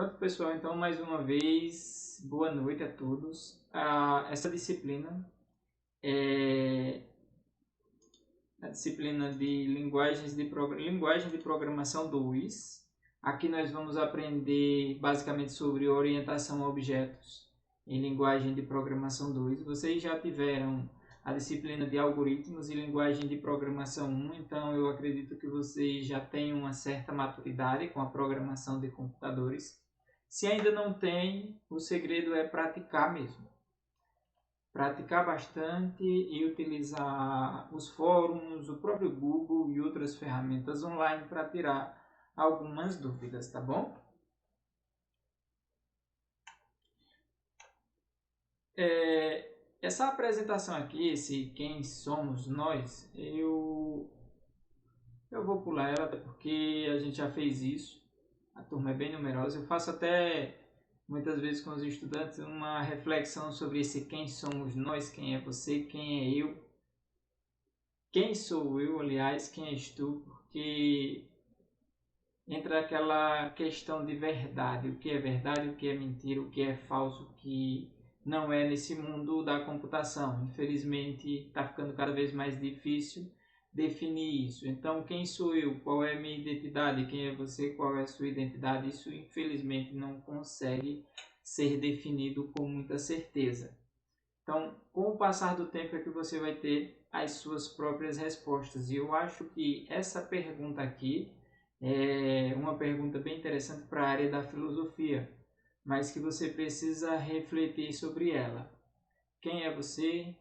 Pronto, pessoal, então mais uma vez, boa noite a todos. Essa disciplina é a disciplina de linguagem de programação 2. Aqui nós vamos aprender basicamente sobre orientação a objetos em linguagem de programação 2. Vocês já tiveram a disciplina de algoritmos e linguagem de programação 1, então eu acredito que vocês já têm uma certa maturidade com a programação de computadores. Se ainda não tem, o segredo é praticar mesmo. Praticar bastante e utilizar os fóruns, o próprio Google e outras ferramentas online para tirar algumas dúvidas, tá bom? Essa apresentação aqui, esse quem somos nós, eu vou pular ela porque a gente já fez isso. A turma é bem numerosa. Eu faço até muitas vezes com os estudantes uma reflexão sobre esse quem somos nós, quem é você, quem é eu. Quem sou eu, aliás, quem és tu, porque entra aquela questão de verdade, o que é verdade, o que é mentira, o que é falso, o que não é nesse mundo da computação. Infelizmente, está ficando cada vez mais difícil definir isso. Então, quem sou eu? Qual é a minha identidade? Quem é você? Qual é a sua identidade? Isso, infelizmente, não consegue ser definido com muita certeza. Então, com o passar do tempo é que você vai ter as suas próprias respostas. E eu acho que essa pergunta aqui é uma pergunta bem interessante para a área da filosofia, mas que você precisa refletir sobre ela. Quem é você?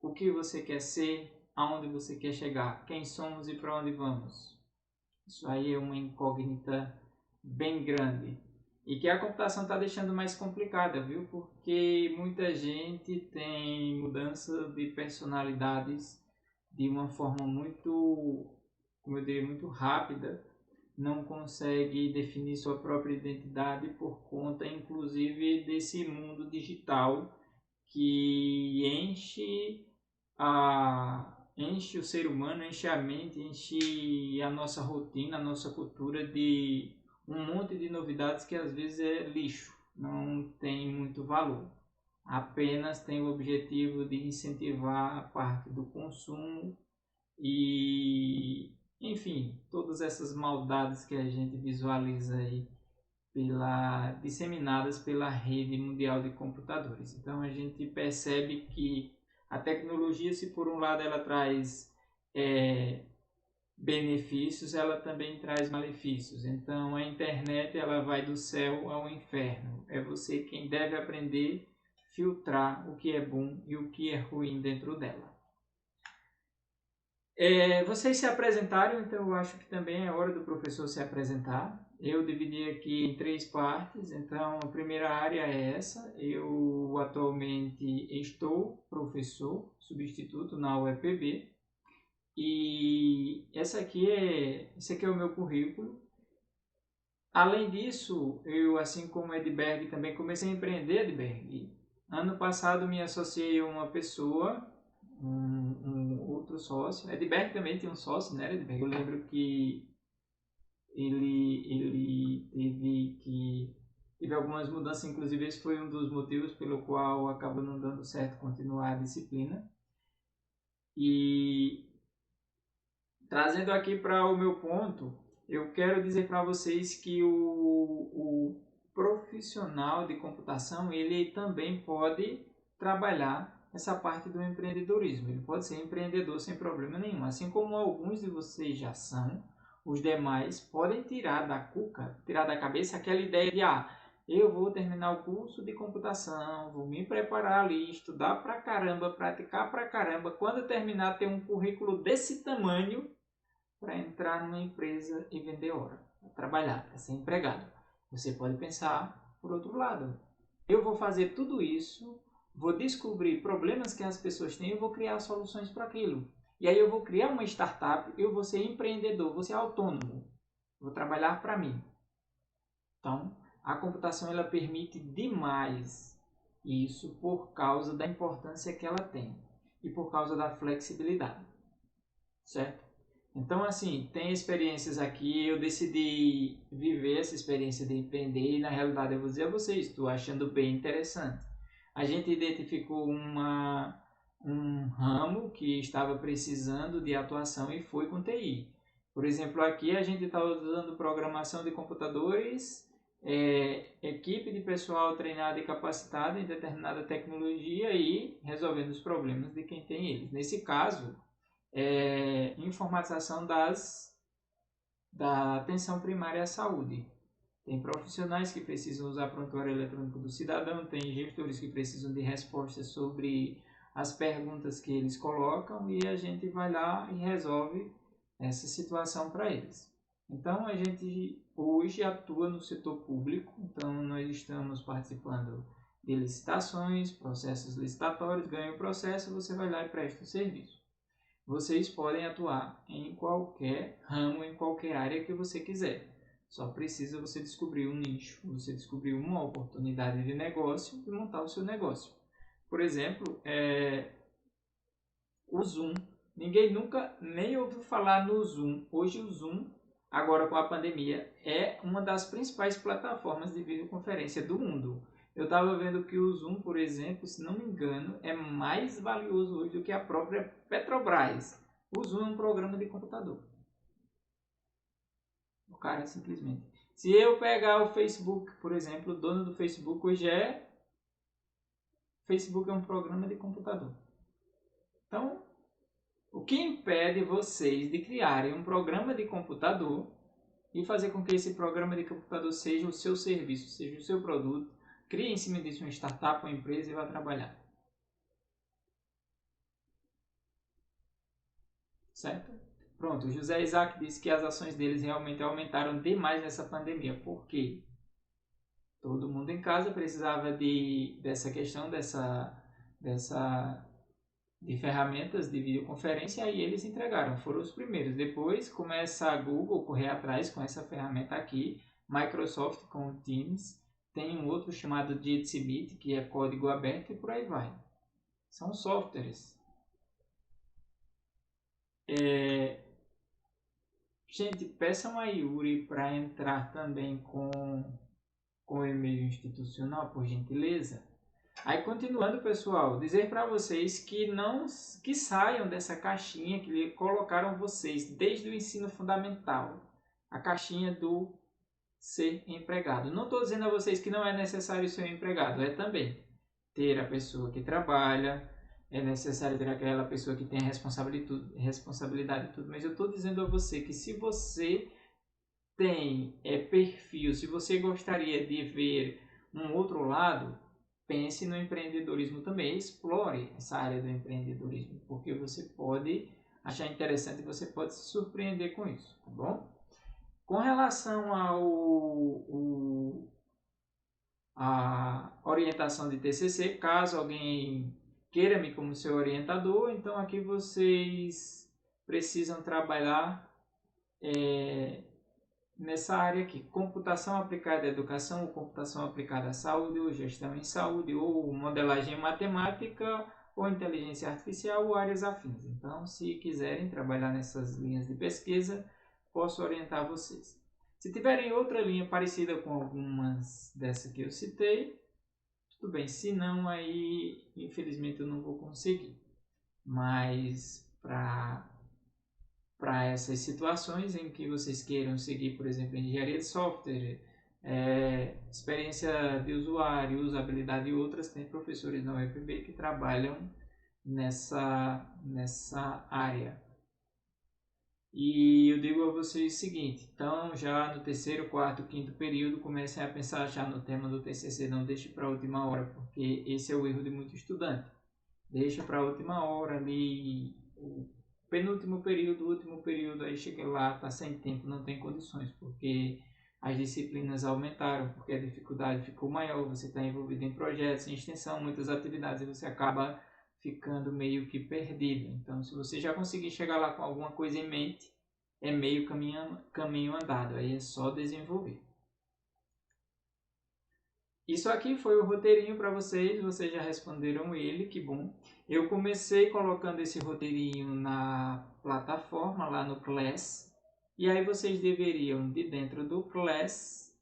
O que você quer ser? Aonde você quer chegar? Quem somos e para onde vamos? Isso aí é uma incógnita bem grande. E que a computação está deixando mais complicada, viu? Porque muita gente tem mudança de personalidades de uma forma muito, como eu diria, muito rápida. Não consegue definir sua própria identidade por conta, inclusive, desse mundo digital que enche o ser humano, enche a mente, enche a nossa rotina, a nossa cultura de um monte de novidades que às vezes é lixo, não tem muito valor. Apenas tem o objetivo de incentivar a parte do consumo e, enfim, todas essas maldades que a gente visualiza aí disseminadas pela rede mundial de computadores. Então a gente percebe que a tecnologia, se por um lado ela traz benefícios, ela também traz malefícios. Então a internet ela vai do céu ao inferno. É você quem deve aprender a filtrar o que é bom e o que é ruim dentro dela. Vocês se apresentaram, então eu acho que também é hora do professor se apresentar. Eu dividi aqui em 3 partes, então a primeira área é essa. Eu atualmente estou professor substituto na UEPB e esse aqui é o meu currículo. Além disso, eu, assim como Edberg, também comecei a empreender, Edberg. Ano passado me associei a uma pessoa, um outro sócio. Edberg também tem um sócio, né, Edberg? Eu lembro que ele teve algumas mudanças, inclusive esse foi um dos motivos pelo qual acabou não dando certo continuar a disciplina. E trazendo aqui para o meu ponto, eu quero dizer para vocês que o profissional de computação ele também pode trabalhar essa parte do empreendedorismo. Ele pode ser empreendedor sem problema nenhum. Assim como alguns de vocês já são, os demais podem tirar da cabeça aquela ideia de eu vou terminar o curso de computação, vou me preparar ali, estudar pra caramba, praticar pra caramba. Quando terminar, ter um currículo desse tamanho para entrar numa empresa e vender hora, trabalhar, para ser empregado. Você pode pensar por outro lado. Eu vou fazer tudo isso, vou descobrir problemas que as pessoas têm e vou criar soluções para aquilo. E aí eu vou criar uma startup, eu vou ser empreendedor, vou ser autônomo, vou trabalhar para mim. Então, a computação ela permite demais isso por causa da importância que ela tem e por causa da flexibilidade, certo? Então, assim, tem experiências aqui, eu decidi viver essa experiência de empreender e, na realidade, eu vou dizer a vocês, estou achando bem interessante. A gente identificou um ramo que estava precisando de atuação e foi com TI. Por exemplo, aqui a gente está usando programação de computadores, equipe de pessoal treinada e capacitada em determinada tecnologia e resolvendo os problemas de quem tem eles. Nesse caso, informatização da atenção primária à saúde. Tem profissionais que precisam usar prontuário eletrônico do cidadão, tem gestores que precisam de respostas sobre as perguntas que eles colocam e a gente vai lá e resolve essa situação para eles. Então a gente hoje atua no setor público, então nós estamos participando de licitações, processos licitatórios, ganha o processo, você vai lá e presta o serviço. Vocês podem atuar em qualquer ramo, em qualquer área que você quiser. Só precisa você descobrir um nicho, você descobrir uma oportunidade de negócio e montar o seu negócio. Por exemplo, o Zoom. Ninguém nunca nem ouviu falar no Zoom. Hoje o Zoom, agora com a pandemia, é uma das principais plataformas de videoconferência do mundo. Eu estava vendo que o Zoom, por exemplo, se não me engano, é mais valioso hoje do que a própria Petrobras. O Zoom é um programa de computador. O cara simplesmente. Se eu pegar o Facebook, por exemplo, o dono do Facebook hoje Facebook é um programa de computador. Então, o que impede vocês de criarem um programa de computador e fazer com que esse programa de computador seja o seu serviço, seja o seu produto, crie em cima disso uma startup, uma empresa e vá trabalhar. Certo? Pronto, o José Isaac disse que as ações deles realmente aumentaram demais nessa pandemia. Por quê? Todo mundo em casa precisava dessa questão, de ferramentas de videoconferência e eles entregaram, foram os primeiros. Depois começa a Google correr atrás com essa ferramenta aqui, Microsoft com o Teams, tem um outro chamado Jitsi Meet, que é código aberto e por aí vai. São softwares. Gente, peçam a Yuri para entrar também com o e-mail institucional, por gentileza. Aí continuando, pessoal, dizer para vocês que saiam dessa caixinha que colocaram vocês desde o ensino fundamental, a caixinha do ser empregado. Não estou dizendo a vocês que não é necessário ser empregado, é também ter a pessoa que trabalha, é necessário ter aquela pessoa que tem responsabilidade e tudo, mas eu estou dizendo a você que se você tem perfil, se você gostaria de ver um outro lado, pense no empreendedorismo também, explore essa área do empreendedorismo, porque você pode achar interessante e você pode se surpreender com isso, tá bom? Com relação à orientação de TCC, caso alguém queira me como seu orientador, então aqui vocês precisam trabalhar nessa área aqui, computação aplicada à educação, ou computação aplicada à saúde, ou gestão em saúde, ou modelagem matemática, ou inteligência artificial, ou áreas afins. Então, se quiserem trabalhar nessas linhas de pesquisa, posso orientar vocês. Se tiverem outra linha parecida com algumas dessas que eu citei, tudo bem. Se não, aí, infelizmente, eu não vou conseguir. Mas, para essas situações em que vocês queiram seguir, por exemplo, engenharia de software, experiência de usuário, usabilidade e outras, tem professores na UFB que trabalham nessa área. E eu digo a vocês o seguinte, então já no terceiro, quarto, quinto período, comecem a pensar já no tema do TCC, não deixe para a última hora, porque esse é o erro de muito estudante. Deixa para a última hora ali, o penúltimo período, último período, aí chega lá, está sem tempo, não tem condições, porque as disciplinas aumentaram, porque a dificuldade ficou maior, você está envolvido em projetos, em extensão, muitas atividades, e você acaba ficando meio que perdido. Então, se você já conseguir chegar lá com alguma coisa em mente, é meio caminho andado, aí é só desenvolver. Isso aqui foi o roteirinho para vocês já responderam ele, que bom. Eu comecei colocando esse roteirinho na plataforma, lá no Class, e aí vocês deveriam, de dentro do Class,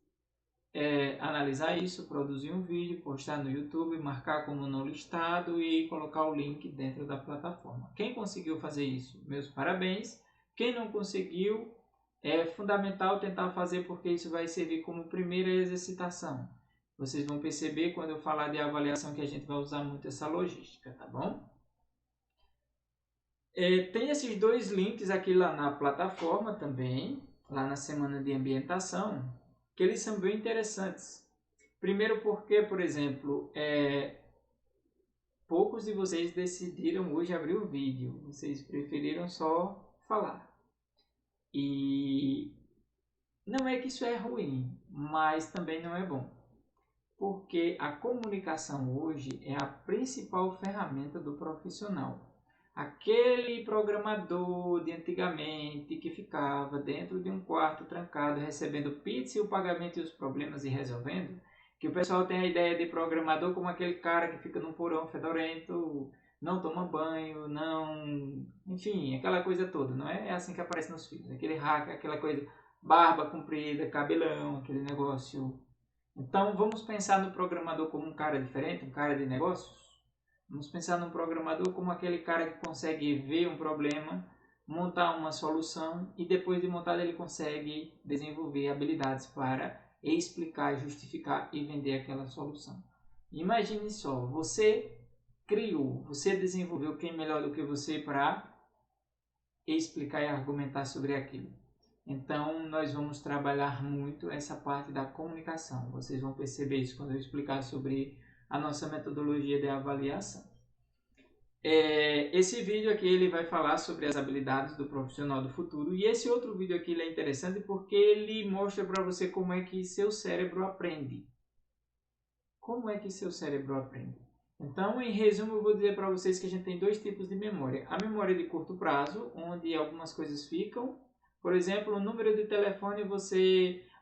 analisar isso, produzir um vídeo, postar no YouTube, marcar como não listado e colocar o link dentro da plataforma. Quem conseguiu fazer isso, meus parabéns. Quem não conseguiu, é fundamental tentar fazer, porque isso vai servir como primeira exercitação. Vocês vão perceber quando eu falar de avaliação que a gente vai usar muito essa logística, tá bom? Tem esses dois links aqui lá na plataforma também, lá na semana de ambientação, que eles são bem interessantes. Primeiro porque, por exemplo, poucos de vocês decidiram hoje abrir o vídeo, vocês preferiram só falar. E não é que isso é ruim, mas também não é bom. Porque a comunicação hoje é a principal ferramenta do profissional. Aquele programador de antigamente que ficava dentro de um quarto trancado recebendo pizza e o pagamento e os problemas e resolvendo, que o pessoal tem a ideia de programador como aquele cara que fica num porão fedorento, não toma banho, não... enfim, aquela coisa toda, não é? É assim que aparece nos filmes, aquele hacker, aquela coisa, barba comprida, cabelão, aquele negócio. Então vamos pensar no programador como um cara diferente, um cara de negócios? Vamos pensar no programador como aquele cara que consegue ver um problema, montar uma solução e depois de montado ele consegue desenvolver habilidades para explicar, justificar e vender aquela solução. Imagine só, você criou, você desenvolveu quem melhor do que você para explicar e argumentar sobre aquilo. Então nós vamos trabalhar muito essa parte da comunicação. Vocês vão perceber isso quando eu explicar sobre a nossa metodologia de avaliação. Esse vídeo aqui ele vai falar sobre as habilidades do profissional do futuro, e esse outro vídeo aqui ele é interessante porque ele mostra para você como é que seu cérebro aprende. Como é que seu cérebro aprende? Então, em resumo, eu vou dizer para vocês que a gente tem dois tipos de memória. A memória de curto prazo, onde algumas coisas ficam. Por exemplo, o número de telefone,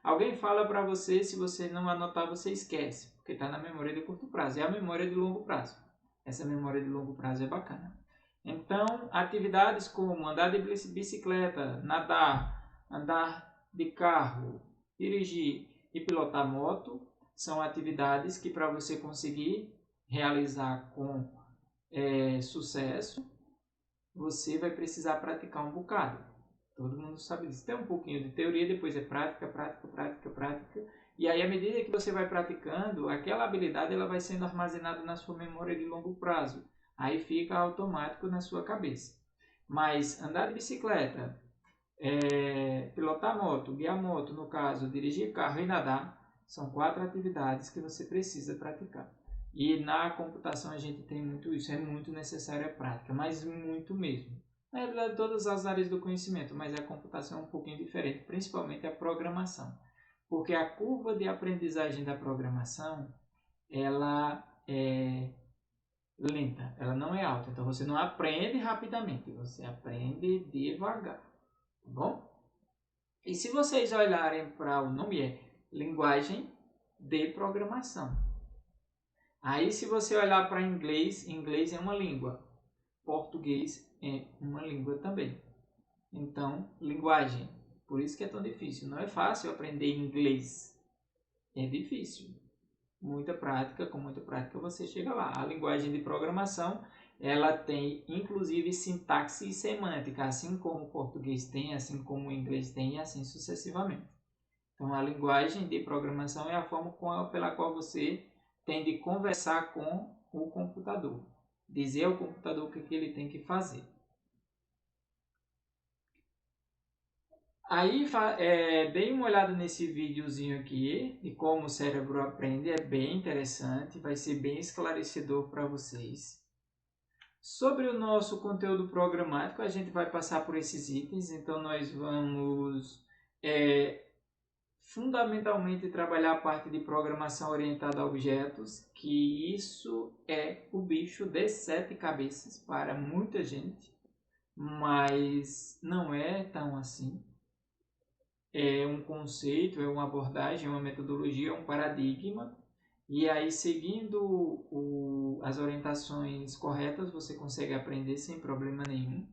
alguém fala para você, se você não anotar, você esquece, porque está na memória de curto prazo. É a memória de longo prazo. Essa memória de longo prazo é bacana. Então, atividades como andar de bicicleta, nadar, andar de carro, dirigir e pilotar moto são atividades que, para você conseguir realizar com sucesso, você vai precisar praticar um bocado. Todo mundo sabe disso. Tem um pouquinho de teoria, depois é prática, prática, prática, prática. E aí, à medida que você vai praticando, aquela habilidade ela vai sendo armazenada na sua memória de longo prazo. Aí fica automático na sua cabeça. Mas andar de bicicleta, pilotar moto, guiar moto, no caso, dirigir carro e nadar, são 4 atividades que você precisa praticar. E na computação a gente tem muito isso, é muito necessária a prática, mas muito mesmo. Na realidade, todas as áreas do conhecimento, mas a computação é um pouquinho diferente, principalmente a programação. Porque a curva de aprendizagem da programação, ela é lenta, ela não é alta. Então você não aprende rapidamente, você aprende devagar, tá bom? E se vocês olharem para o nome, é linguagem de programação. Aí se você olhar para inglês, inglês é uma língua, português é uma língua também. Então, linguagem. Por isso que é tão difícil. Não é fácil aprender inglês. É difícil. Muita prática, com muita prática você chega lá. A linguagem de programação, ela tem inclusive sintaxe e semântica, assim como o português tem, assim como o inglês tem e assim sucessivamente. Então, a linguagem de programação é a forma pela qual você tem de conversar com o computador. Dizer ao computador o que ele tem que fazer. Aí, dei uma olhada nesse videozinho aqui de como o cérebro aprende, é bem interessante, vai ser bem esclarecedor para vocês. Sobre o nosso conteúdo programático, a gente vai passar por esses itens, então nós vamos fundamentalmente trabalhar a parte de programação orientada a objetos, que isso é o bicho de 7 cabeças para muita gente, mas não é tão assim. É um conceito, é uma abordagem, é uma metodologia, é um paradigma. E aí, seguindo as orientações corretas, você consegue aprender sem problema nenhum.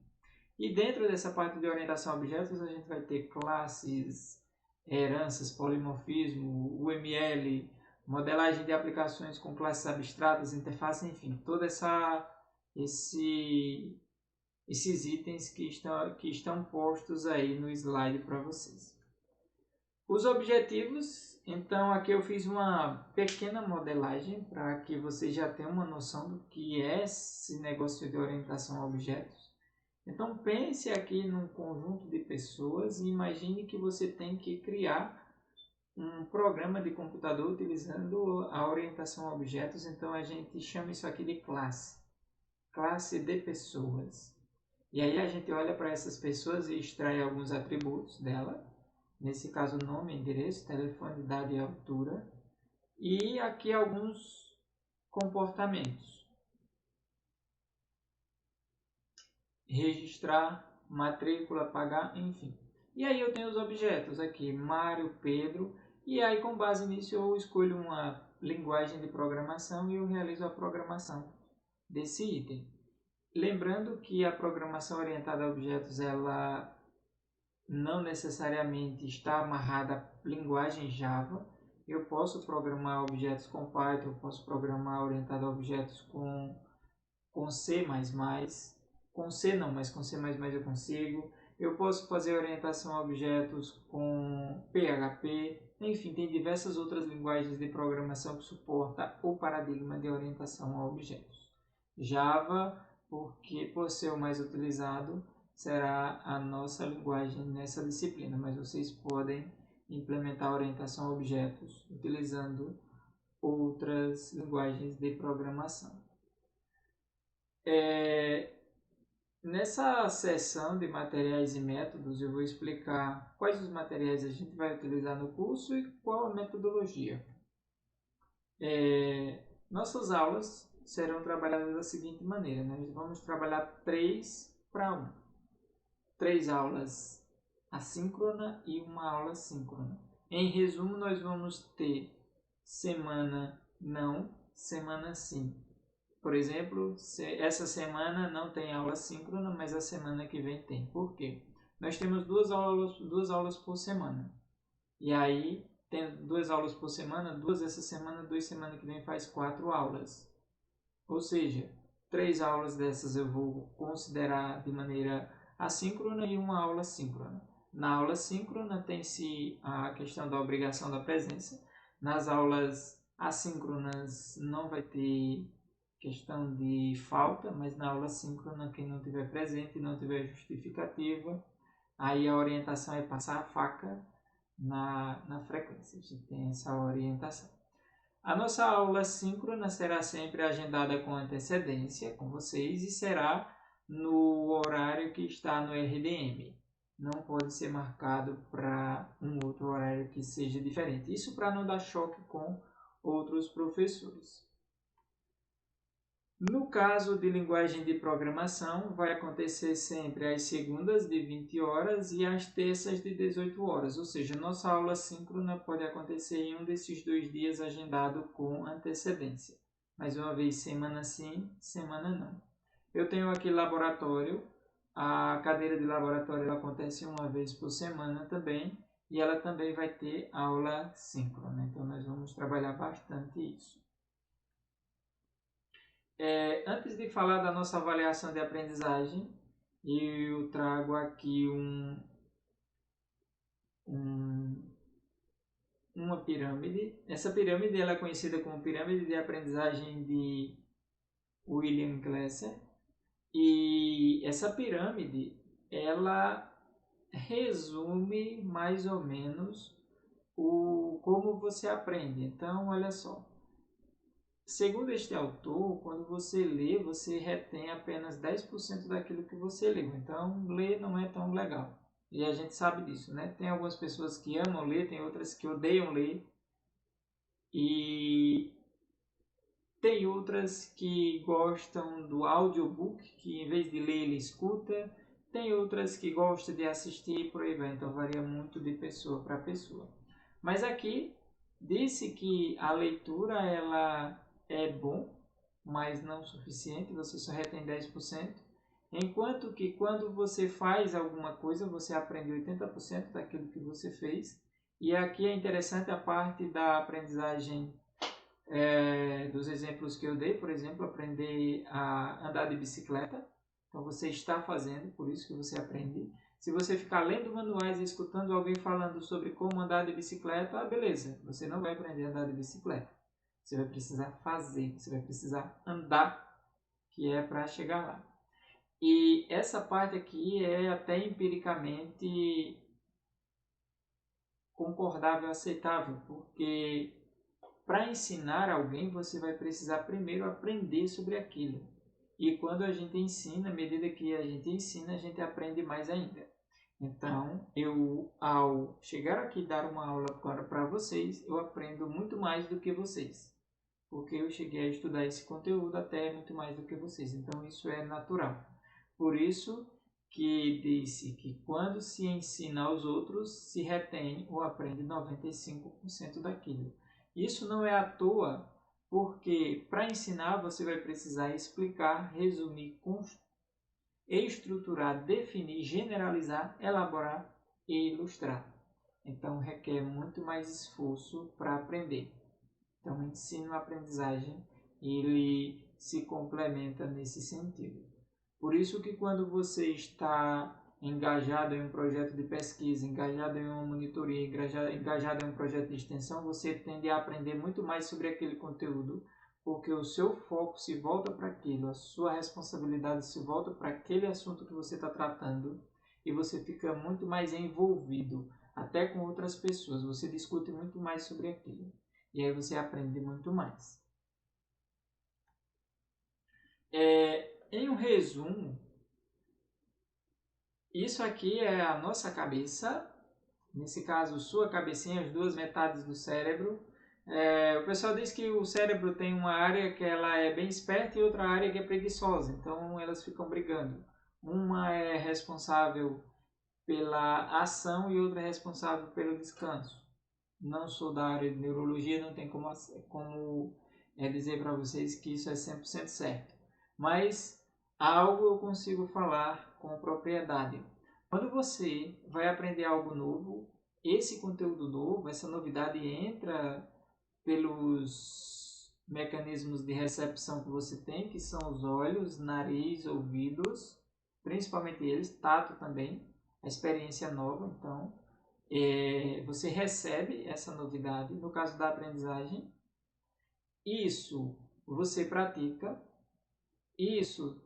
E dentro dessa parte de orientação a objetos, a gente vai ter classes, heranças, polimorfismo, UML, modelagem de aplicações com classes abstratas, interface, enfim, esses itens que estão postos aí no slide para vocês. Os objetivos, então aqui eu fiz uma pequena modelagem para que você já tenha uma noção do que é esse negócio de orientação a objetos. Então pense aqui num conjunto de pessoas e imagine que você tem que criar um programa de computador utilizando a orientação a objetos. Então a gente chama isso aqui de classe de pessoas. E aí a gente olha para essas pessoas e extrai alguns atributos dela. Nesse caso, nome, endereço, telefone, idade e altura. E aqui alguns comportamentos. Registrar, matrícula, pagar, enfim. E aí eu tenho os objetos aqui, Mário, Pedro. E aí com base nisso eu escolho uma linguagem de programação e eu realizo a programação desse item. Lembrando que a programação orientada a objetos, ela não necessariamente está amarrada à linguagem Java. Eu posso programar objetos com Python, eu posso programar orientado a objetos com C++, com C não, mas com C++ eu consigo. Eu posso fazer orientação a objetos com PHP. Enfim, tem diversas outras linguagens de programação que suportam o paradigma de orientação a objetos. Java, porque por ser o mais utilizado, será a nossa linguagem nessa disciplina, mas vocês podem implementar orientação a objetos utilizando outras linguagens de programação. Nessa seção de materiais e métodos, eu vou explicar quais os materiais a gente vai utilizar no curso e qual a metodologia. Nossas aulas serão trabalhadas da seguinte maneira, né? Nós vamos trabalhar 3 para 1. 3 aulas assíncrona e uma aula síncrona. Em resumo, nós vamos ter semana não, semana sim. Por exemplo, essa semana não tem aula síncrona, mas a semana que vem tem. Por quê? Nós temos duas aulas por semana. E aí, tendo 2 aulas por semana, 2 essa semana, 2 semana que vem faz 4 aulas. Ou seja, 3 aulas dessas eu vou considerar de maneira assíncrona e uma aula síncrona. Na aula síncrona tem-se a questão da obrigação da presença. Nas aulas assíncronas não vai ter questão de falta, mas na aula síncrona, quem não tiver presente e não tiver justificativa, aí a orientação é passar a faca na frequência. A gente tem essa orientação. A nossa aula síncrona será sempre agendada com antecedência com vocês e será no horário que está no RDM. Não pode ser marcado para um outro horário que seja diferente. Isso para não dar choque com outros professores. No caso de linguagem de programação, vai acontecer sempre às segundas de 20 horas e às terças de 18 horas. Ou seja, nossa aula síncrona pode acontecer em um desses 2 dias agendado com antecedência. Mais uma vez, semana sim, semana não. Eu tenho aqui laboratório. A cadeira de laboratório ela acontece uma vez por semana também. E ela também vai ter aula síncrona. Então, nós vamos trabalhar bastante isso. Antes de falar da nossa avaliação de aprendizagem, eu trago aqui uma pirâmide. Essa pirâmide ela é conhecida como pirâmide de aprendizagem de William Glasser. E essa pirâmide ela resume mais ou menos como você aprende. Então, olha só. Segundo este autor, quando você lê, você retém apenas 10% daquilo que você leu. Então, ler não é tão legal. E a gente sabe disso, né? Tem algumas pessoas que amam ler, tem outras que odeiam ler. E tem outras que gostam do audiobook, que em vez de ler, ele escuta. Tem outras que gostam de assistir e por aí vai. Então, varia muito de pessoa para pessoa. Mas aqui, disse que a leitura, ela é bom, mas não suficiente, você só retém 10%. Enquanto que quando você faz alguma coisa, você aprende 80% daquilo que você fez. E aqui é interessante a parte da aprendizagem dos exemplos que eu dei, por exemplo, aprender a andar de bicicleta. Então você está fazendo, por isso que você aprende. Se você ficar lendo manuais e escutando alguém falando sobre como andar de bicicleta, beleza, você não vai aprender a andar de bicicleta. Você vai precisar fazer, você vai precisar andar, que é para chegar lá. E essa parte aqui é até empiricamente concordável, aceitável, porque para ensinar alguém você vai precisar primeiro aprender sobre aquilo. E quando a gente ensina, à medida que a gente aprende mais ainda. Então, eu ao chegar aqui e dar uma aula agora para vocês, eu aprendo muito mais do que vocês. Porque eu cheguei a estudar esse conteúdo até muito mais do que vocês. Então, isso é natural. Por isso que disse que quando se ensina aos outros, se retém ou aprende 95% daquilo. Isso não é à toa, porque para ensinar você vai precisar explicar, resumir, estruturar, definir, generalizar, elaborar e ilustrar. Então requer muito mais esforço para aprender. Então, ensino e aprendizagem, ele se complementa nesse sentido. Por isso que quando você está engajado em um projeto de pesquisa, engajado em uma monitoria, engajado em um projeto de extensão, você tende a aprender muito mais sobre aquele conteúdo, porque o seu foco se volta para aquilo, a sua responsabilidade se volta para aquele assunto que você está tratando e você fica muito mais envolvido, até com outras pessoas, você discute muito mais sobre aquilo e aí você aprende muito mais. Em um resumo, isso aqui é a nossa cabeça, nesse caso sua cabecinha, as duas metades do cérebro. O pessoal diz que o cérebro tem uma área que ela é bem esperta e outra área que é preguiçosa, então elas ficam brigando. Uma é responsável pela ação e outra é responsável pelo descanso. Não sou da área de neurologia, não tem como dizer para vocês que isso é 100% certo. Mas algo eu consigo falar com propriedade. Quando você vai aprender algo novo, esse conteúdo novo, essa novidade entra pelos mecanismos de recepção que você tem, que são os olhos, nariz, ouvidos, principalmente eles, tato também, a experiência nova, então você recebe essa novidade. No caso da aprendizagem, isso você pratica, isso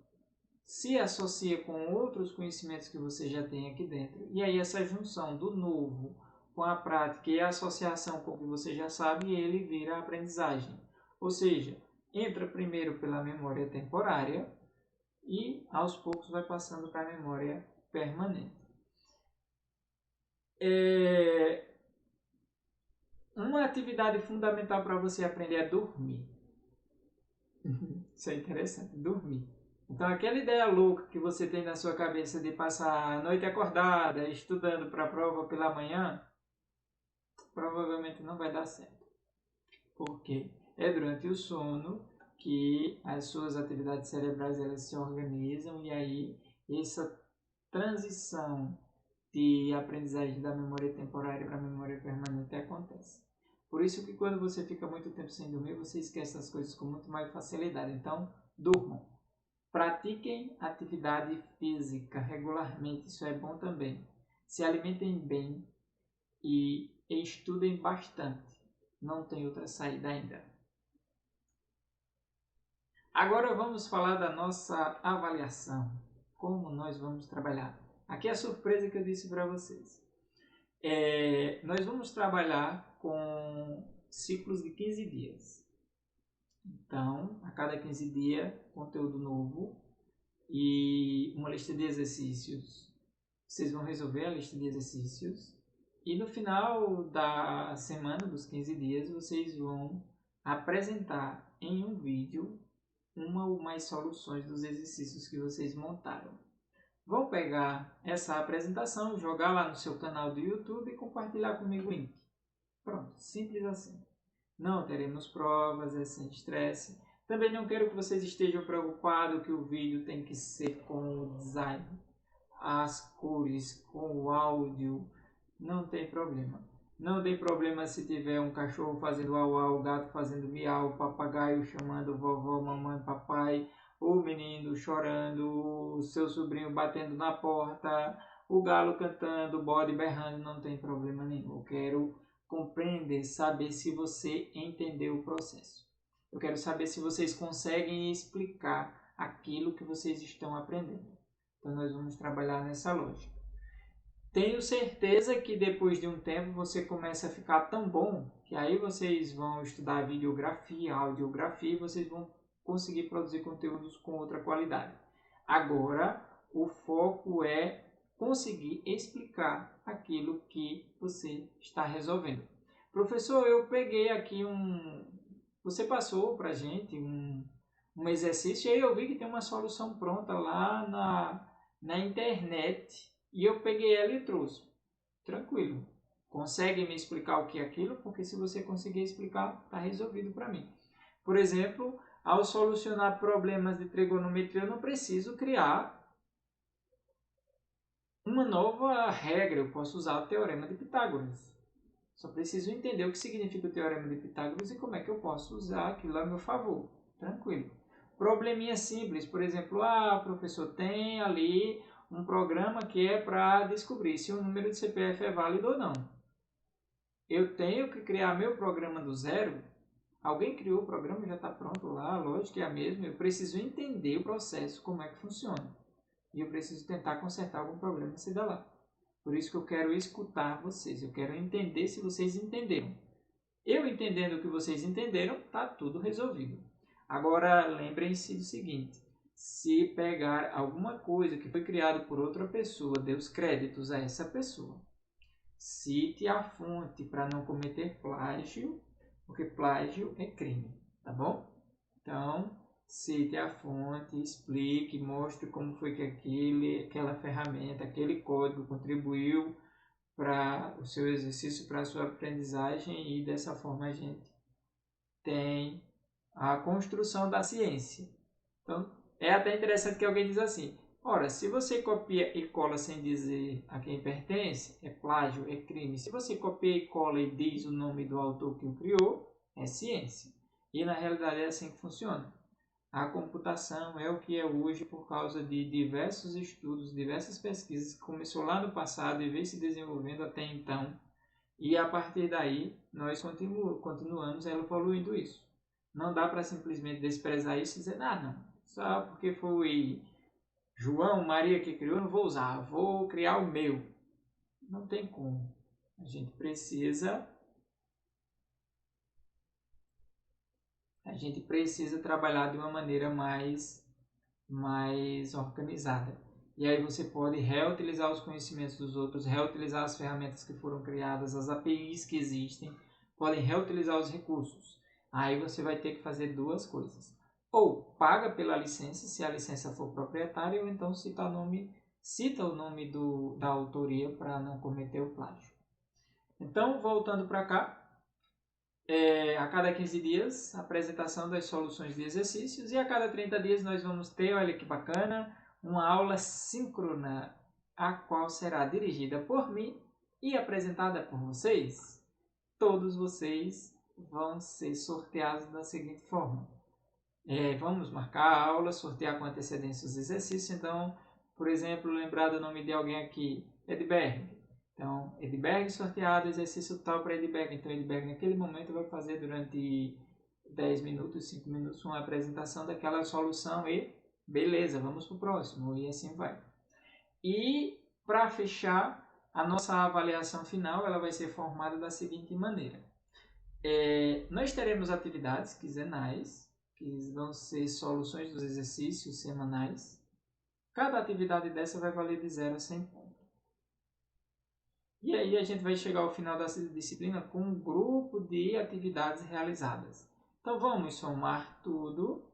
se associa com outros conhecimentos que você já tem aqui dentro, e aí essa junção do novo com a prática e a associação com o que você já sabe, ele vira aprendizagem. Ou seja, entra primeiro pela memória temporária e aos poucos vai passando para a memória permanente. Uma atividade fundamental para você aprender é dormir. Isso é interessante, dormir. Então, aquela ideia louca que você tem na sua cabeça de passar a noite acordada, estudando para a prova pela manhã, provavelmente não vai dar certo. Porque é durante o sono que as suas atividades cerebrais elas se organizam e aí essa transição de aprendizagem da memória temporária para a memória permanente acontece. Por isso que quando você fica muito tempo sem dormir, você esquece as coisas com muito mais facilidade. Então, durmam. Pratiquem atividade física regularmente, isso é bom também. Se alimentem bem e estudem bastante. Não tem outra saída ainda. Agora vamos falar da nossa avaliação. Como nós vamos trabalhar. Aqui é a surpresa que eu disse para vocês. Nós vamos trabalhar com ciclos de 15 dias. Então, a cada 15 dias, conteúdo novo e uma lista de exercícios. Vocês vão resolver a lista de exercícios e no final da semana, dos 15 dias, vocês vão apresentar em um vídeo uma ou mais soluções dos exercícios que vocês montaram. Vão pegar essa apresentação, jogar lá no seu canal do YouTube e compartilhar comigo o link. Pronto, simples assim. Não teremos provas, é sem estresse. Também não quero que vocês estejam preocupados que o vídeo tem que ser com o design, as cores, com o áudio. Não tem problema. Não tem problema se tiver um cachorro fazendo au au, o gato fazendo miau, o papagaio chamando vovó, mamãe, papai, o menino chorando, o seu sobrinho batendo na porta, o galo cantando, o bode berrando, não tem problema nenhum. Eu quero compreender, saber se você entendeu o processo. Eu quero saber se vocês conseguem explicar aquilo que vocês estão aprendendo. Então nós vamos trabalhar nessa lógica. Tenho certeza que depois de um tempo você começa a ficar tão bom que aí vocês vão estudar videografia, audiografia e vocês vão conseguir produzir conteúdos com outra qualidade. Agora, o foco é conseguir explicar aquilo que você está resolvendo. Professor, eu peguei aqui Você passou para a gente um exercício e aí eu vi que tem uma solução pronta lá na internet. E eu peguei ela e trouxe. Tranquilo. Consegue me explicar o que é aquilo? Porque se você conseguir explicar, está resolvido para mim. Por exemplo, ao solucionar problemas de trigonometria, eu não preciso criar uma nova regra. Eu posso usar o teorema de Pitágoras. Só preciso entender o que significa o teorema de Pitágoras e como é que eu posso usar aquilo a meu favor. Tranquilo. Probleminha simples. Por exemplo, professor, tem ali um programa que é para descobrir se o número de CPF é válido ou não. Eu tenho que criar meu programa do zero. Alguém criou o programa, já está pronto lá, a lógica é a mesma. Eu preciso entender o processo, como é que funciona. E eu preciso tentar consertar algum problema se dá lá. Por isso que eu quero escutar vocês. Eu quero entender se vocês entenderam. Eu entendendo o que vocês entenderam, está tudo resolvido. Agora, lembrem-se do seguinte. Se pegar alguma coisa que foi criada por outra pessoa, dê os créditos a essa pessoa. Cite a fonte para não cometer plágio, porque plágio é crime, tá bom? Então, cite a fonte, explique, mostre como foi que aquela ferramenta, aquele código contribuiu para o seu exercício, para a sua aprendizagem e dessa forma a gente tem a construção da ciência. Então, é até interessante que alguém diz assim, ora, se você copia e cola sem dizer a quem pertence, é plágio, é crime. Se você copia e cola e diz o nome do autor que o criou, é ciência. E na realidade é assim que funciona. A computação é o que é hoje por causa de diversos estudos, diversas pesquisas que começou lá no passado e veio se desenvolvendo até então. E a partir daí, nós continuamos evoluindo isso. Não dá para simplesmente desprezar isso e dizer, não, só porque foi João, Maria que criou, não vou usar, vou criar o meu. Não tem como. A gente precisa trabalhar de uma maneira mais organizada. E aí você pode reutilizar os conhecimentos dos outros, reutilizar as ferramentas que foram criadas, as APIs que existem, podem reutilizar os recursos. Aí você vai ter que fazer duas coisas. Ou paga pela licença, se a licença for proprietária, ou então cita o nome da autoria para não cometer o plágio. Então, voltando para cá, a cada 15 dias, apresentação das soluções de exercícios, e a cada 30 dias nós vamos ter, olha que bacana, uma aula síncrona, a qual será dirigida por mim e apresentada por vocês. Todos vocês vão ser sorteados da seguinte forma. Vamos marcar a aula, sortear com antecedência os exercícios. Então, por exemplo, lembrar do nome de alguém aqui, Edberg. Então, Edberg sorteado, exercício tal para Edberg. Então, Edberg naquele momento vai fazer durante 10 minutos, 5 minutos, uma apresentação daquela solução e beleza, vamos para o próximo. E assim vai. E, para fechar, a nossa avaliação final ela vai ser formada da seguinte maneira. Nós teremos atividades quinzenais, que vão ser soluções dos exercícios semanais. Cada atividade dessa vai valer de 0 a 100 pontos. E aí a gente vai chegar ao final dessa disciplina com um grupo de atividades realizadas. Então vamos somar tudo,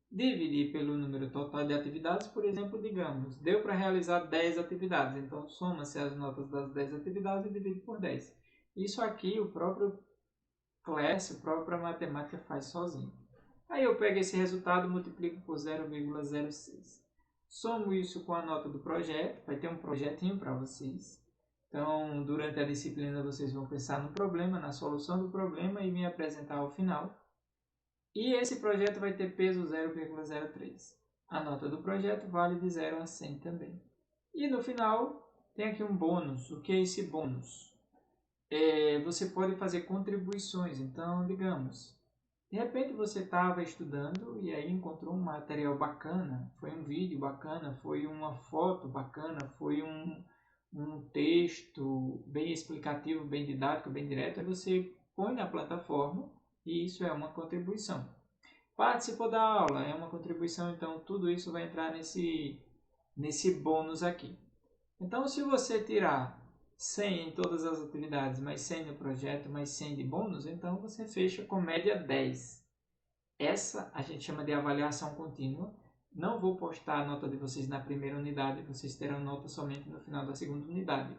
dividir pelo número total de atividades. Por exemplo, digamos, deu para realizar 10 atividades. Então soma-se as notas das 10 atividades e divide por 10. Isso aqui o próprio Class, a própria matemática faz sozinho. Aí eu pego esse resultado e multiplico por 0,06. Somo isso com a nota do projeto, vai ter um projetinho para vocês. Então, durante a disciplina, vocês vão pensar no problema, na solução do problema e me apresentar ao final. E esse projeto vai ter peso 0,03. A nota do projeto vale de 0 a 100 também. E no final, tem aqui um bônus. O que é esse bônus? Você pode fazer contribuições. Então, digamos, de repente você estava estudando e aí encontrou um material bacana, foi um vídeo bacana, foi uma foto bacana, foi um texto bem explicativo, bem didático, bem direto, aí você põe na plataforma e isso é uma contribuição. Participou da aula, é uma contribuição, então tudo isso vai entrar nesse bônus aqui. Então, se você tirar 100 em todas as atividades, mais 100 no projeto, mais 100 de bônus, então você fecha com média 10. Essa a gente chama de avaliação contínua. Não vou postar a nota de vocês na primeira unidade, vocês terão nota somente no final da segunda unidade.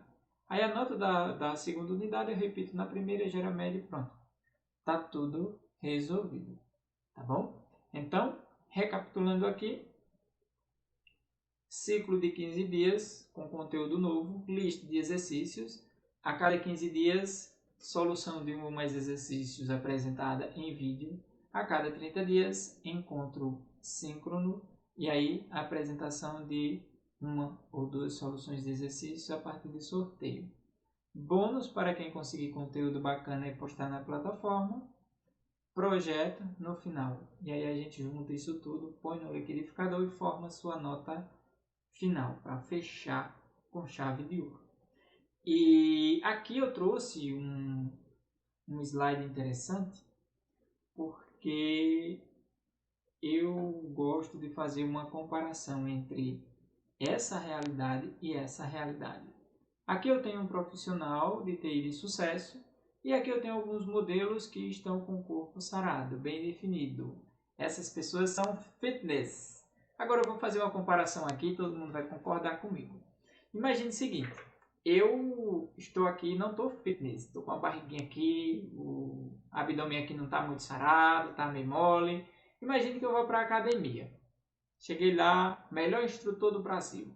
Aí a nota da segunda unidade eu repito na primeira, gera média e pronto. Tá tudo resolvido, tá bom? Então, recapitulando aqui, ciclo de 15 dias com conteúdo novo, lista de exercícios. A cada 15 dias, solução de um ou mais exercícios apresentada em vídeo. A cada 30 dias, encontro síncrono. E aí, a apresentação de uma ou duas soluções de exercícios a partir de sorteio. Bônus para quem conseguir conteúdo bacana e postar na plataforma. Projeto no final. E aí a gente junta isso tudo, põe no liquidificador e forma sua nota final, para fechar com chave de ouro. E aqui eu trouxe um slide interessante, porque eu gosto de fazer uma comparação entre essa realidade e essa realidade. Aqui eu tenho um profissional de TI de sucesso, e aqui eu tenho alguns modelos que estão com o corpo sarado, bem definido. Essas pessoas são fitness. Agora eu vou fazer uma comparação aqui, todo mundo vai concordar comigo. Imagine o seguinte, eu estou aqui, não estou fitness, estou com a barriguinha aqui, o abdômen aqui não está muito sarado, está meio mole. Imagine que eu vou para a academia. Cheguei lá, melhor instrutor do Brasil.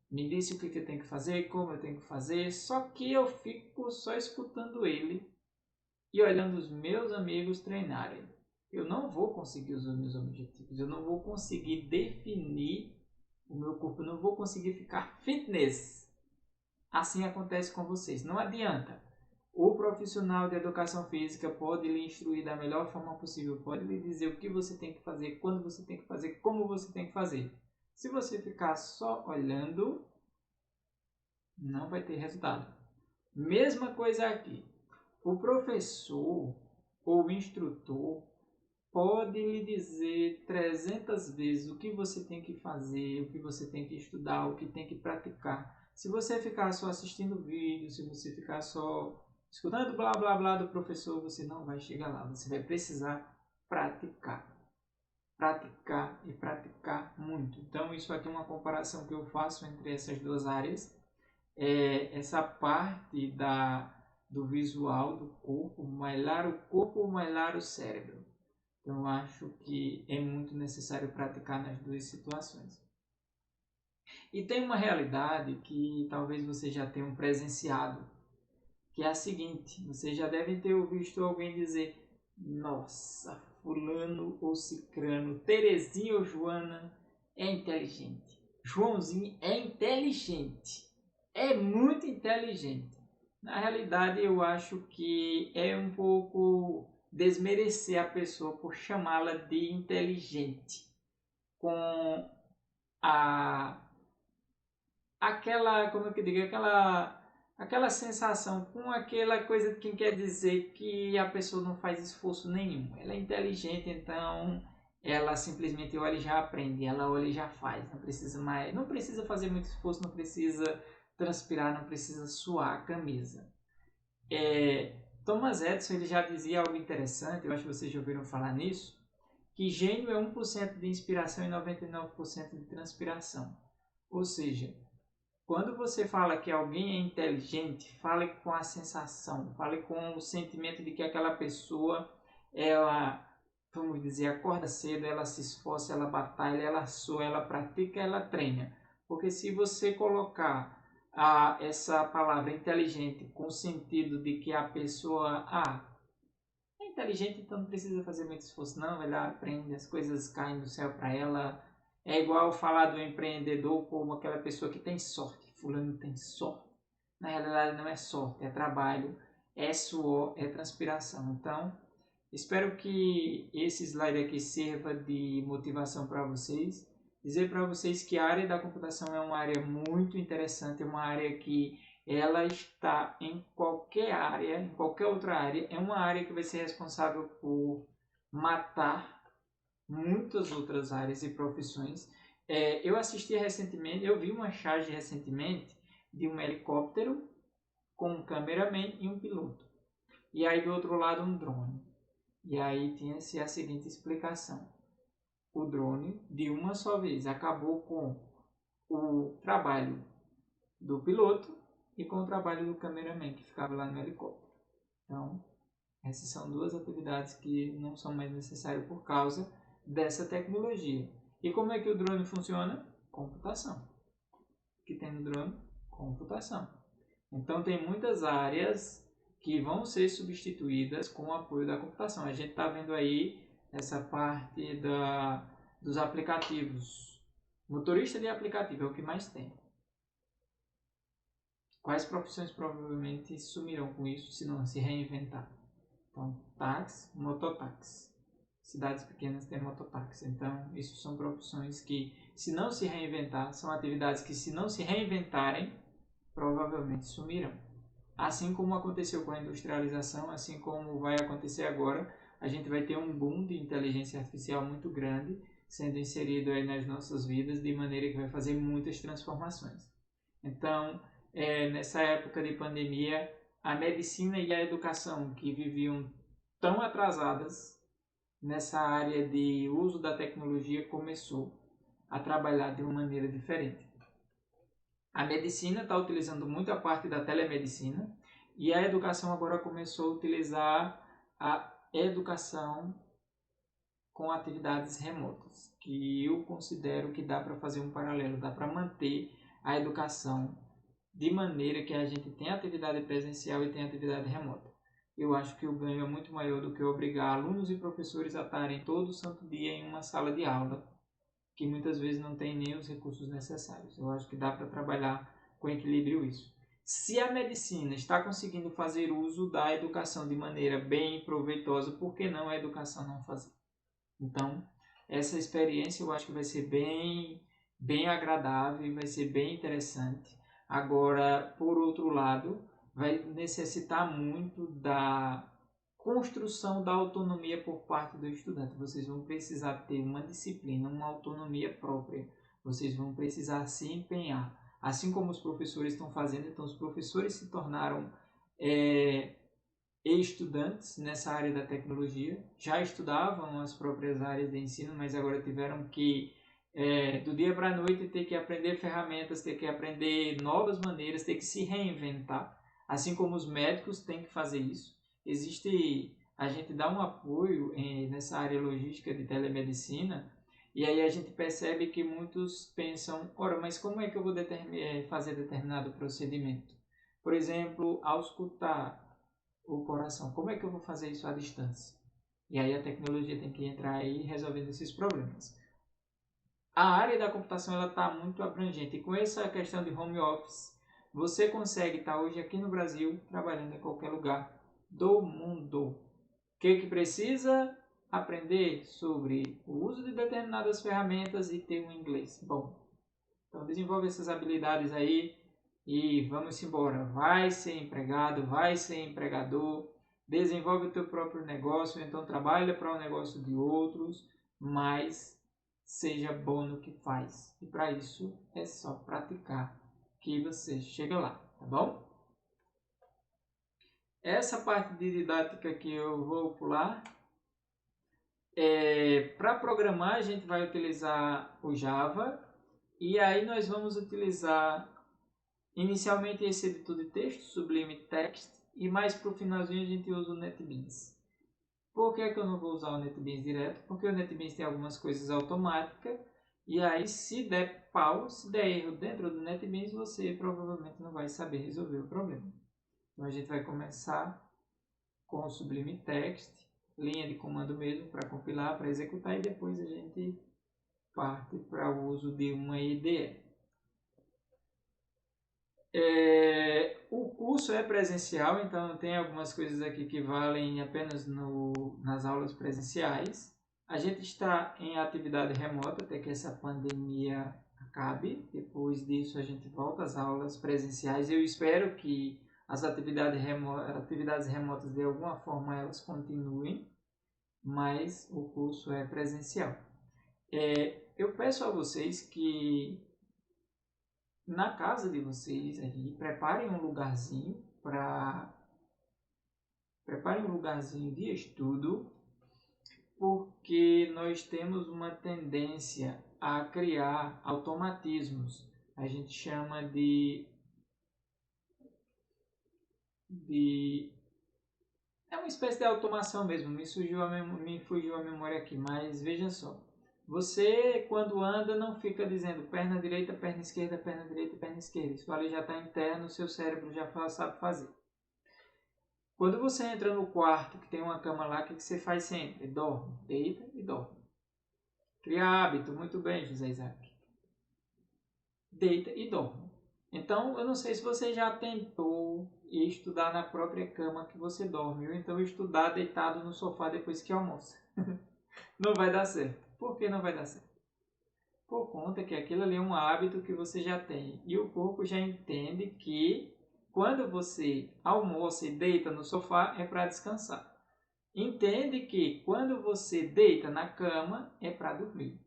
Me disse o que eu tenho que fazer, como eu tenho que fazer, só que eu fico só escutando ele e olhando os meus amigos treinarem. Eu não vou conseguir os meus objetivos, eu não vou conseguir definir o meu corpo, eu não vou conseguir ficar fitness. Assim acontece com vocês, não adianta. O profissional de educação física pode lhe instruir da melhor forma possível, pode lhe dizer o que você tem que fazer, quando você tem que fazer, como você tem que fazer. Se você ficar só olhando, não vai ter resultado. Mesma coisa aqui. O professor ou o instrutor pode lhe dizer 300 vezes o que você tem que fazer, o que você tem que estudar, o que tem que praticar. Se você ficar só assistindo vídeo, se você ficar só escutando blá blá blá do professor, você não vai chegar lá. Você vai precisar praticar. Praticar e praticar muito. Então, isso aqui é uma comparação que eu faço entre essas duas áreas. Essa parte do visual do corpo, malhar o corpo, malhar o cérebro. Então, eu acho que é muito necessário praticar nas duas situações. E tem uma realidade que talvez você já tenha presenciado, que é a seguinte: você já deve ter visto alguém dizer: nossa, fulano ou cicrano, Terezinha ou Joana é inteligente. Joãozinho é inteligente. É muito inteligente. Na realidade, eu acho que é um pouco desmerecer a pessoa por chamá-la de inteligente, com aquela, como eu digo, aquela sensação, com aquela coisa de quem quer dizer que a pessoa não faz esforço nenhum. Ela é inteligente, então ela simplesmente olha e já aprende, ela olha e já faz, não precisa fazer muito esforço, não precisa transpirar, não precisa suar a camisa. Thomas Edison ele já dizia algo interessante, eu acho que vocês já ouviram falar nisso, que gênio é 1% de inspiração e 99% de transpiração. Ou seja, quando você fala que alguém é inteligente, fale com a sensação, fale com o sentimento de que aquela pessoa ela vamos dizer, acorda cedo, ela se esforça, ela batalha, ela sua, ela pratica, ela treina. Porque se você colocar essa palavra inteligente com o sentido de que a pessoa é inteligente, então não precisa fazer muito esforço não, ela aprende, as coisas caem do céu para ela. É igual falar do empreendedor como aquela pessoa que tem sorte, fulano tem sorte. Na realidade não é sorte, é trabalho, é suor, é transpiração. Então, espero que esse slide aqui sirva de motivação para vocês. Dizer para vocês que a área da computação é uma área muito interessante, é uma área que ela está em qualquer área, em qualquer outra área, é uma área que vai ser responsável por matar muitas outras áreas e profissões. Eu assisti recentemente, eu vi uma charge recentemente de um helicóptero com um cameraman e um piloto. E aí do outro lado um drone. E aí tinha-se a seguinte explicação. O drone, de uma só vez, acabou com o trabalho do piloto e com o trabalho do cameraman, que ficava lá no helicóptero. Então, essas são duas atividades que não são mais necessárias por causa dessa tecnologia. E como é que o drone funciona? Computação. O que tem no drone? Computação. Então, tem muitas áreas que vão ser substituídas com o apoio da computação. A gente está vendo aí essa parte dos aplicativos. Motorista de aplicativo é o que mais tem. Quais profissões provavelmente sumirão com isso se não se reinventar? Então, táxi, mototáxi. Cidades pequenas têm mototáxi. Então, isso são profissões que, se não se reinventar, são atividades que, se não se reinventarem, provavelmente sumirão. Assim como aconteceu com a industrialização, assim como vai acontecer agora, a gente vai ter um boom de inteligência artificial muito grande sendo inserido aí nas nossas vidas, de maneira que vai fazer muitas transformações. Então, nessa época de pandemia, a medicina e a educação, que viviam tão atrasadas nessa área de uso da tecnologia, começou a trabalhar de uma maneira diferente. A medicina está utilizando muito a parte da telemedicina e a educação agora começou a utilizar a educação com atividades remotas, que eu considero que dá para fazer um paralelo, dá para manter a educação de maneira que a gente tem atividade presencial e tem atividade remota. Eu acho que o ganho é muito maior do que obrigar alunos e professores a estarem todo santo dia em uma sala de aula, que muitas vezes não tem nem os recursos necessários. Eu acho que dá para trabalhar com equilíbrio isso. Se a medicina está conseguindo fazer uso da educação de maneira bem proveitosa, por que não a educação não fazer? Então, essa experiência eu acho que vai ser bem agradável e vai ser bem interessante. Agora, por outro lado, vai necessitar muito da construção da autonomia por parte do estudante. Vocês vão precisar ter uma disciplina, uma autonomia própria. Vocês vão precisar se empenhar. Assim como os professores estão fazendo, então os professores se tornaram estudantes nessa área da tecnologia, já estudavam as próprias áreas de ensino, mas agora tiveram que, do dia para a noite, ter que aprender ferramentas, ter que aprender novas maneiras, ter que se reinventar. Assim como os médicos têm que fazer isso. A gente dá um apoio nessa área logística de telemedicina, e aí a gente percebe que muitos pensam, ora, mas como é que eu vou fazer determinado procedimento? Por exemplo, auscultar o coração. Como é que eu vou fazer isso à distância? E aí a tecnologia tem que entrar aí resolvendo esses problemas. A área da computação está muito abrangente, e com essa questão de home office, você consegue estar hoje aqui no Brasil trabalhando em qualquer lugar do mundo. O que precisa? Aprender sobre o uso de determinadas ferramentas e ter um inglês bom. Então desenvolve essas habilidades aí e vamos embora. Vai ser empregado, vai ser empregador, desenvolve o teu próprio negócio, então trabalha para o negócio de outros, mas seja bom no que faz. E para isso é só praticar que você chega lá, tá bom? Essa parte de didática que eu vou pular. Para programar a gente vai utilizar o Java e aí nós vamos utilizar inicialmente esse editor de texto, Sublime Text, e mais para o finalzinho a gente usa o NetBeans. Por que que eu não vou usar o NetBeans direto? Porque o NetBeans tem algumas coisas automáticas e aí se der pau, se der erro dentro do NetBeans, você provavelmente não vai saber resolver o problema. Então a gente vai começar com o Sublime Text, linha de comando mesmo para compilar, para executar e depois a gente parte para o uso de uma IDE. O curso é presencial, então tem algumas coisas aqui que valem apenas nas aulas presenciais. A gente está em atividade remota até que essa pandemia acabe. Depois disso a gente volta às aulas presenciais. Eu espero que as atividades remotas de alguma forma elas continuem, mas o curso é presencial. Eu peço a vocês que na casa de vocês aí, preparem um lugarzinho de estudo, porque nós temos uma tendência a criar automatismos. A gente chama é uma espécie de automação mesmo, me fugiu a memória aqui, mas veja só. Você, quando anda, não fica dizendo perna direita, perna esquerda, perna direita, perna esquerda. Isso ali já está interno, seu cérebro já sabe fazer. Quando você entra no quarto, que tem uma cama lá, o que você faz sempre? Dorme, deita e dorme. Cria hábito, muito bem, José Isaac. Deita e dorme. Então, eu não sei se você já tentou estudar na própria cama que você dorme, ou então estudar deitado no sofá depois que almoça. Não vai dar certo. Por que não vai dar certo? Por conta que aquilo ali é um hábito que você já tem. E o corpo já entende que quando você almoça e deita no sofá é para descansar. Entende que quando você deita na cama é para dormir.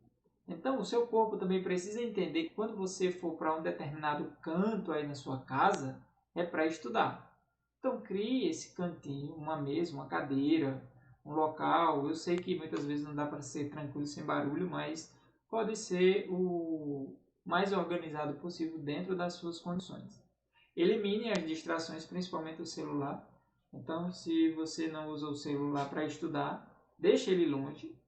Então o seu corpo também precisa entender que quando você for para um determinado canto aí na sua casa é para estudar. Então crie esse cantinho, uma mesa, uma cadeira, um local. Eu sei que muitas vezes não dá para ser tranquilo sem barulho, mas pode ser o mais organizado possível dentro das suas condições. Elimine as distrações, principalmente o celular. Então, se você não usa o celular para estudar, deixe ele longe,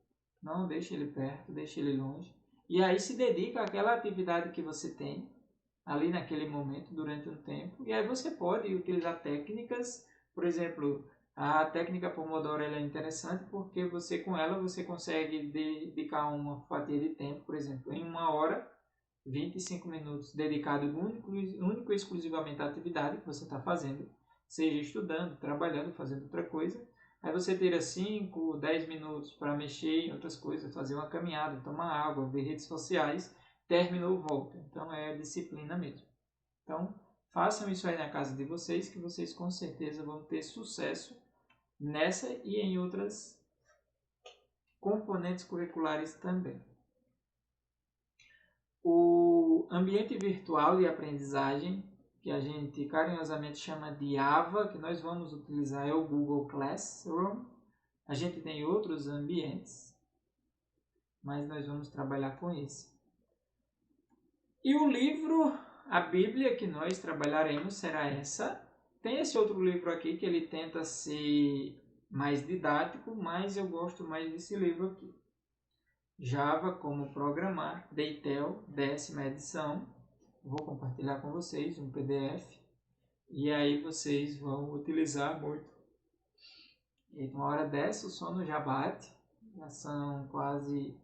não deixe ele perto, deixe ele longe. E aí se dedica àquela atividade que você tem ali naquele momento, durante um tempo. E aí você pode utilizar técnicas, por exemplo, a técnica Pomodoro ela é interessante porque você com ela você consegue dedicar uma fatia de tempo, por exemplo, em 1 hora, 25 minutos dedicado único e exclusivamente à atividade que você está fazendo, seja estudando, trabalhando, fazendo outra coisa. Aí você terá 5, 10 minutos para mexer em outras coisas, fazer uma caminhada, tomar água, ver redes sociais, terminou, volta. Então é disciplina mesmo. Então façam isso aí na casa de vocês, que vocês com certeza vão ter sucesso nessa e em outras componentes curriculares também. O ambiente virtual de aprendizagem, que a gente carinhosamente chama de AVA, que nós vamos utilizar é o Google Classroom. A gente tem outros ambientes, mas nós vamos trabalhar com esse. E o livro, a Bíblia que nós trabalharemos será essa. Tem esse outro livro aqui que ele tenta ser mais didático, mas eu gosto mais desse livro aqui. Java como programar, Deitel, 10ª edição. Vou compartilhar com vocês um PDF e aí vocês vão utilizar muito. E uma hora dessa o sono já bate, já são quase,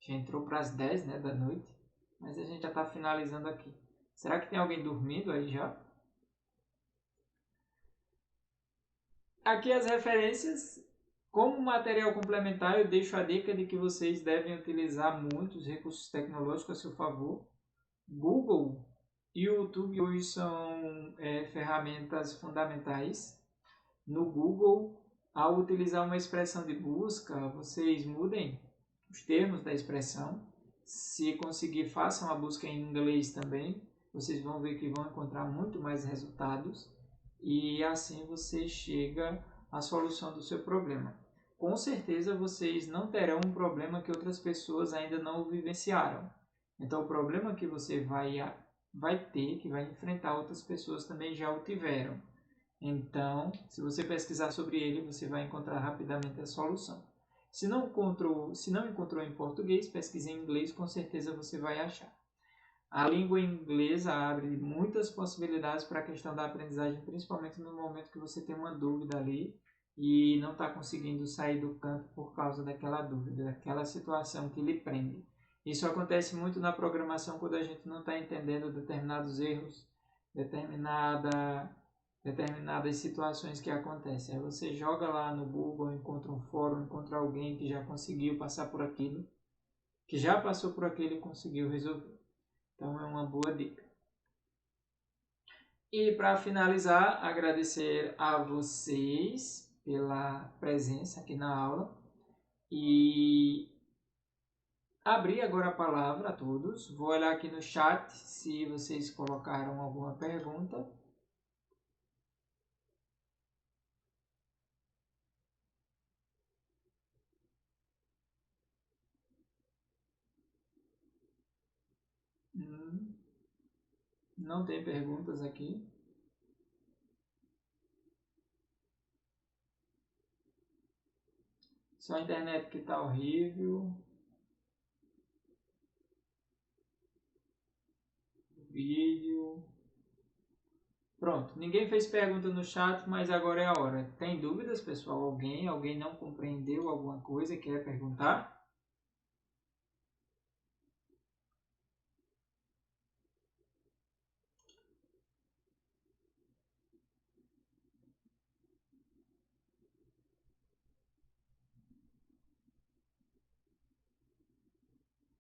já entrou para as 10, né, da noite, mas a gente já está finalizando aqui. Será que tem alguém dormindo aí já? Aqui as referências. Como material complementar, eu deixo a dica de que vocês devem utilizar muitos recursos tecnológicos a seu favor. Google e YouTube hoje são ferramentas fundamentais. No Google, ao utilizar uma expressão de busca, vocês mudem os termos da expressão. Se conseguir, façam a busca em inglês também. Vocês vão ver que vão encontrar muito mais resultados. E assim você chega à solução do seu problema. Com certeza vocês não terão um problema que outras pessoas ainda não vivenciaram. Então o problema que você vai ter, que vai enfrentar, outras pessoas também já o tiveram. Então, se você pesquisar sobre ele, você vai encontrar rapidamente a solução. Se não encontrou em português, pesquise em inglês, com certeza você vai achar. A língua inglesa abre muitas possibilidades para a questão da aprendizagem, principalmente no momento que você tem uma dúvida ali e não está conseguindo sair do canto por causa daquela dúvida, daquela situação que lhe prende. Isso acontece muito na programação quando a gente não está entendendo determinados erros, determinadas situações que acontecem. Aí você joga lá no Google, encontra um fórum, encontra alguém que já conseguiu passar por aquilo, que já passou por aquilo e conseguiu resolver. Então é uma boa dica. E para finalizar, agradecer a vocês pela presença aqui na aula e abrir agora a palavra a todos. Vou olhar aqui no chat se vocês colocaram alguma pergunta. Não tem perguntas aqui. Só a internet que está horrível. Vídeo. Pronto, ninguém fez pergunta no chat, mas agora é a hora. Tem dúvidas, pessoal? Alguém não compreendeu alguma coisa e quer perguntar?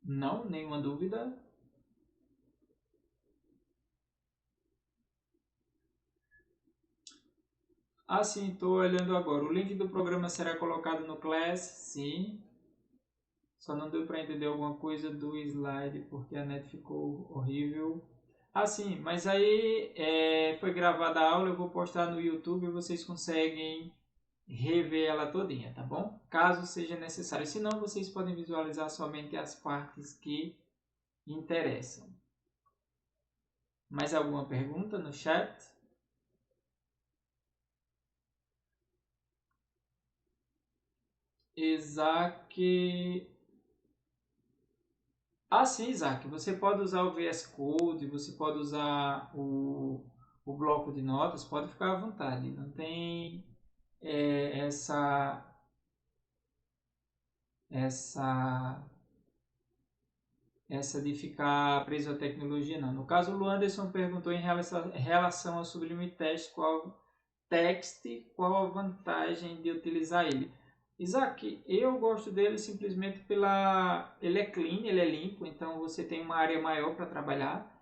Não, nenhuma dúvida. Ah, sim, estou olhando agora. O link do programa será colocado no Class? Sim. Só não deu para entender alguma coisa do slide porque a net ficou horrível. Ah, sim, mas aí foi gravada a aula, eu vou postar no YouTube e vocês conseguem rever ela todinha, tá bom? Caso seja necessário. Se não, vocês podem visualizar somente as partes que interessam. Mais alguma pergunta no chat? Isaac. Ah, sim, Isaac. Você pode usar o VS Code, você pode usar o bloco de notas, pode ficar à vontade. Não tem essa de ficar preso à tecnologia, não. No caso, o Luanderson perguntou em relação ao Sublime Text, qual a vantagem de utilizar ele. Isaac, eu gosto dele simplesmente ele é clean, ele é limpo, então você tem uma área maior para trabalhar,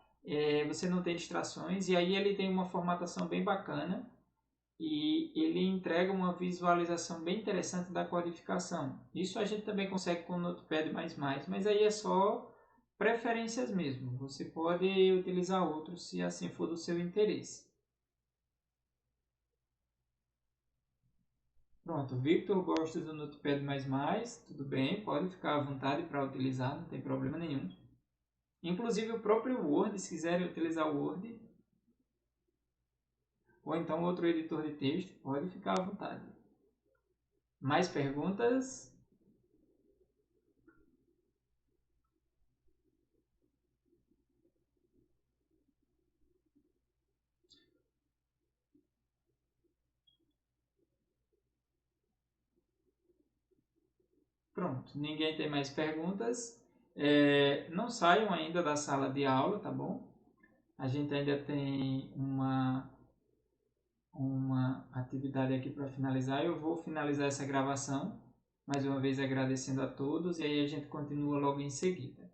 você não tem distrações, e aí ele tem uma formatação bem bacana, e ele entrega uma visualização bem interessante da codificação. Isso a gente também consegue com o Notepad++, mas aí é só preferências mesmo. Você pode utilizar outros se assim for do seu interesse. Pronto, o Victor gosta do Notepad++, tudo bem, pode ficar à vontade para utilizar, não tem problema nenhum. Inclusive o próprio Word, se quiserem utilizar o Word, ou então outro editor de texto, pode ficar à vontade. Mais perguntas? Pronto, ninguém tem mais perguntas. Não saiam ainda da sala de aula, tá bom? A gente ainda tem uma atividade aqui para finalizar. Eu vou finalizar essa gravação, mais uma vez agradecendo a todos, e aí a gente continua logo em seguida.